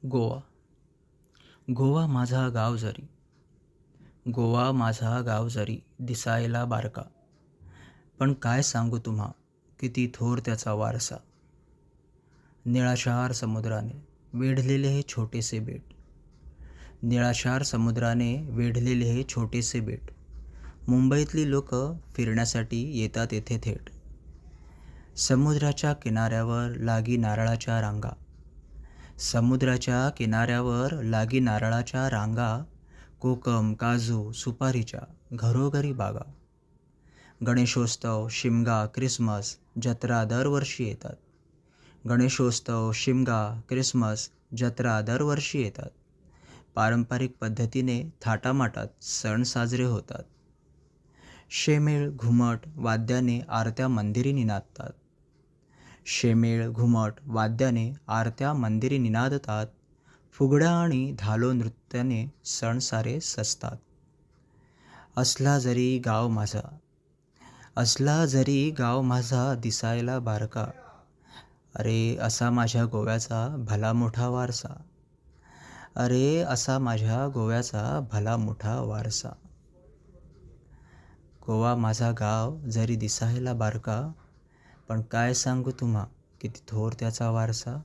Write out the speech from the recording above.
गोवा. गोवा माझा गाव जरी, गोवा माझा गाव जरी दिसायला बारका, पण काय सांगू तुम्हा किती थोर त्याचा वारसा. निळाशार समुद्राने वेढलेले हे छोटेसे बेट, निळाशार समुद्राने वेढलेले हे छोटेसे बेट. मुंबईतली लोक फिरण्यासाठी येतात येथे थेट. समुद्राच्या किनाऱ्यावर लागी नारळाच्या रांगा, समुद्राच्या किनाऱ्यावर लागी नारळाच्या रांगा. कोकम, काजू, सुपारीच्या घरोघरी बागा. गणेशोत्सव, शिमगा, क्रिसमस, जत्रा दरवर्षी येतात. गणेशोत्सव, शिमगा, क्रिसमस, जत्रा दरवर्षी येतात. पारंपरिक पद्धतीने थाटामाटात सण साजरे होतात. शेमेळ, घुमट वाद्याने आरत्या मंदिरी निनादतात. शेमेळ, घुमट वाद्याने आरत्या मंदिरी निनादतात. फुगड्या आणि धालो नृत्याने सण सारे सजतात. असला जरी गाव माझा, असला जरी गाव माझा दिसायला बारका, अरे असा माझ्या गोव्याचा भला मोठा वारसा. अरे असा माझ्या गोव्याचा भला मोठा वारसा. गोवा माझा गाव जरी दिसायला बारका, पण काय सांगू तुम्हा किती थोर त्याचा वारसा.